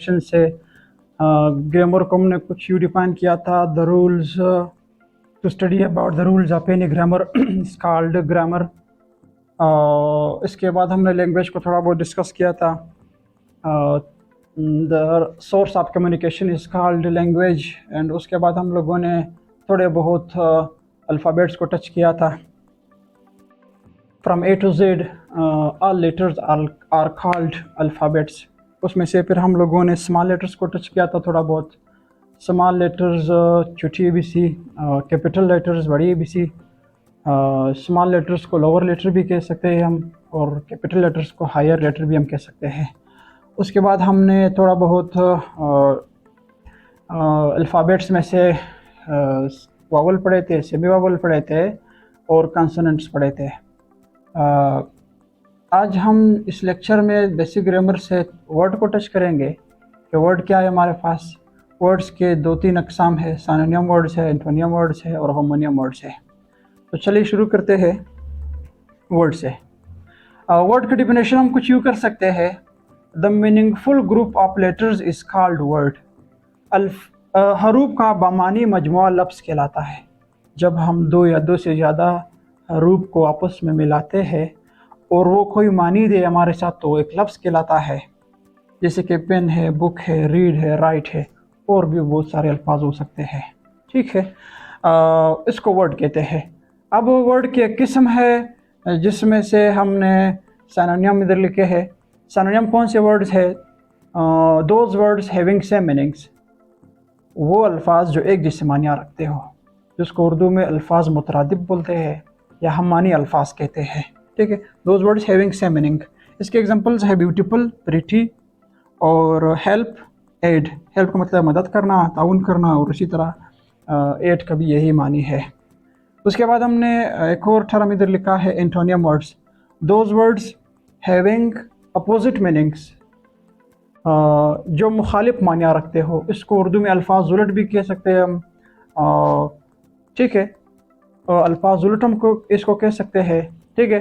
से ग्रामर को हमने कुछ यू डिफाइन किया था, the rules to study about the rules of any grammar is called grammar. इसके बाद हमने लैंग्वेज को थोड़ा बहुत डिस्कस किया था। The source of communication is called language. And उसके बाद हम लोगों ने थोड़े बहुत अल्फ़ाबेट्स को टच किया था। From A to Z all letters are called alphabets. उसमें से फिर हम लोगों ने स्मॉल लेटर्स को टच किया था थोड़ा बहुत। स्मॉल लेटर्स छोटी A B C, capital letters बड़ी A B C, small letters को लोअर लेटर भी कह सकते हैं हम, और कैपिटल लेटर्स को हायर लेटर भी हम कह सकते हैं। उसके बाद हमने थोड़ा बहुत अल्फ़ाबेट्स में से वावल पढ़े थे, सेमी वावल पढ़े थे, और कॉन्सोनेंट्स पढ़े थे। आज हम इस लेक्चर में बेसिक ग्रामर से वर्ड को टच करेंगे कि वर्ड क्या है हमारे पास। वर्ड्स के 2-3 अक़साम है, सिनोनिम वर्ड्स है, एंटोनियम वर्ड्स है, और होमोनियम वर्ड्स है। तो चलिए शुरू करते हैं वर्ड से। वर्ड की डिफिनेशन हम कुछ यूँ कर सकते हैं, the meaningful group of letters is called word. हरूफ का बामानी मजमुआ लफ्ज़ कहलाता है। जब हम दो या दो से ज़्यादा हरूफ को आपस में मिलाते हैं और वो कोई मानी दे हमारे साथ, तो एक लफ्ज़ कहलाता है। जैसे कि पेन है, बुक है, रीड है, राइट है, और भी बहुत सारे अल्फाज हो सकते हैं। ठीक है, इसको वर्ड कहते हैं। अब वर्ड की एक किस्म है जिसमें से हमने सिनोनिम इधर लिखे हैं। सिनोनिम कौन से वर्ड्स है? Those words having same meanings, वो अल्फाज जो एक जैसे मानियाँ रखते हो, जिसको उर्दू में अल्फाज मुतरादिब बोलते हैं या हम मानी अल्फाज कहते हैं। ठीक है, those words having same meaning. इसके एग्जांपल्स है ब्यूटीफुल, प्रिटी, और हेल्प, एड। हेल्प का मतलब मदद करना, ताउन करना, और इसी तरह एड का भी यही मानी है। उसके बाद हमने एक और टर्म इधर लिखा है antonym words. Those words having opposite meanings, जो मुखालिफ मानिया रखते हो। इसको उर्दू में अल्फाज उलट भी कह सकते हैं हम। ठीक है, अल्फाज उलट हमको इसको कह सकते हैं। ठीक है,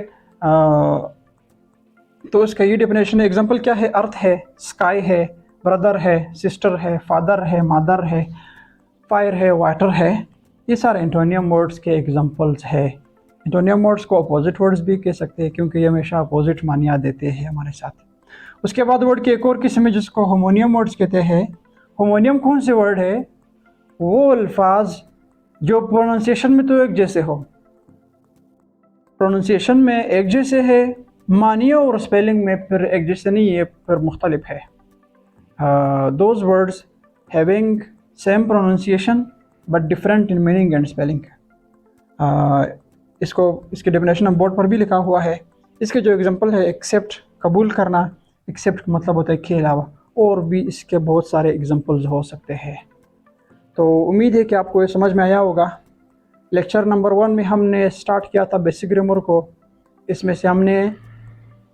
तो इसका ये डेफिनेशन है। एग्जांपल क्या है? अर्थ है, स्काई है, ब्रदर है, सिस्टर है, फादर है, मदर है, फायर है, वाटर है। ये सारे एंटोनियम वर्ड्स के एग्जांपल्स है। एंटोनियम वर्ड्स को अपोजिट वर्ड्स भी कह सकते हैं क्योंकि ये हमेशा अपोजिट मानिया देते हैं हमारे साथ। उसके बाद वर्ड की एक और किस्म है जिसको होमोनियम वर्ड्स कहते हैं। होमोनियम कौन से वर्ड है? वो अल्फाज जो प्रोनाउंसिएशन में तो एक जैसे हो, प्रोनाउंसिएशन में एक जैसे है, मानिए और स्पेलिंग में फिर एक जैसे नहीं है, फिर मुख्तलिफ है। Those words having same pronunciation but different in meaning and spelling. इसकी डेफिनेशन हम बोर्ड पर भी लिखा हुआ है। इसके जो एग्जांपल है, एक्सेप्ट, कबूल करना। एक्सेप्ट का मतलब होता है के अलावा, और भी इसके बहुत सारे एग्जांपल्स हो सकते हैं। तो उम्मीद है कि आपको ये समझ में आया होगा। लेक्चर नंबर 1 में हमने स्टार्ट किया था बेसिक ग्रामर को। इसमें से हमने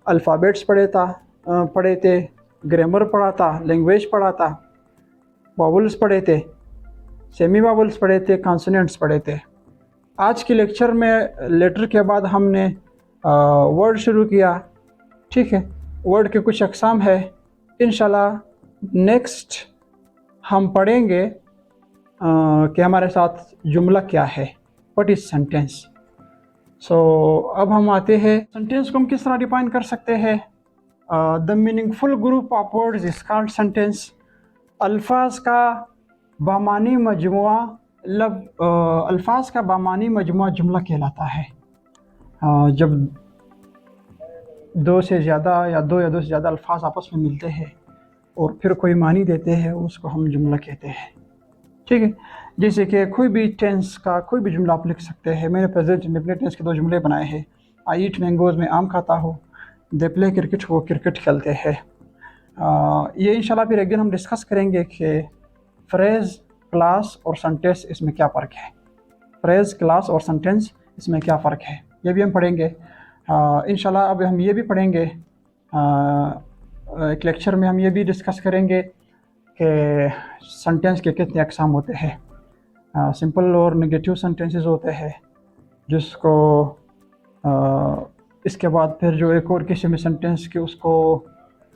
अल्फ़ाबेट्स पढ़े थे, ग्रामर पढ़ा था, लैंग्वेज पढ़ा था, वावल्स पढ़े थे, सेमी वावल्स पढ़े थे, कॉन्सोनेंट्स पढ़े थे। आज के लेक्चर में लेटर के बाद हमने वर्ड शुरू किया। ठीक है, वर्ड के कुछ अक़साम है। इंशाल्लाह नेक्स्ट हम पढ़ेंगे कि हमारे साथ जुमला क्या है, व्हाट इज़ सेंटेंस। सो अब हम आते हैं, सेंटेंस को हम किस तरह डिफाइन कर सकते हैं। The meaningful group of words is called sentence. अल्फाज का बामानी मजमुआ अल्फाज का बामानी मजमुआ जुमला कहलाता है। जब दो से ज़्यादा या दो से ज़्यादा अल्फाज आपस में मिलते हैं और फिर कोई मानी देते हैं, उसको हम जुमला कहते हैं। ठीक है, जैसे कि कोई भी टेंस का कोई भी जुमला आप लिख सकते हैं। मैंने प्रेजेंट इंडेफिनिट टेंस के 2 जुमले बनाए हैं। आई ईट मैंगोज़, मैं आम खाता हूँ। दे प्ले क्रिकेट, वो क्रिकेट खेलते हैं। ये इंशाल्लाह फिर एक दिन हम डिस्कस करेंगे कि फ्रेज़, क्लास और सेंटेंस इसमें क्या फ़र्क है। फ्रेज़, क्लास और सेंटेंस इसमें क्या फ़र्क है, ये भी हम पढ़ेंगे इंशाल्लाह। अब हम ये भी पढ़ेंगे, एक लेक्चर में हम ये भी डिस्कस करेंगे कि सेंटेंस के कितने अक़साम होते हैं। सिंपल और नेगेटिव सेंटेंसेस होते हैं, जिसको इसके बाद फिर जो एक और किस्म में सेंटेंस की उसको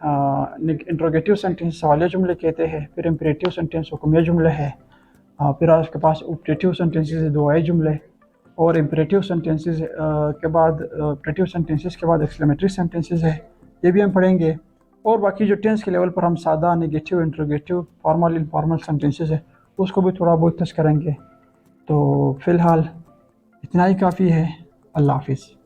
इंट्रोगेटिव सेंटेंस सवालिया जुमले कहते हैं। फिर इम्परेटिव सेंटेंस हुक्मिया जुमले है। फिर आपके पास ऑपरेटिव सेंटेंसेस है, दुआई जुमले। और इम्परेटिव सेंटेंसेस के बाद ऑपरेटिव सेंटेंसेस के बाद एक्सक्लेमेटरी सेंटेंसेस है, ये भी हम पढ़ेंगे। और बाकी जो टेंस के लेवल पर हम सादा, negative, interrogative, formal, informal sentences है उसको भी थोड़ा बहुत टच करेंगे। तो फ़िलहाल इतना ही काफ़ी है। अल्लाह हाफिज़।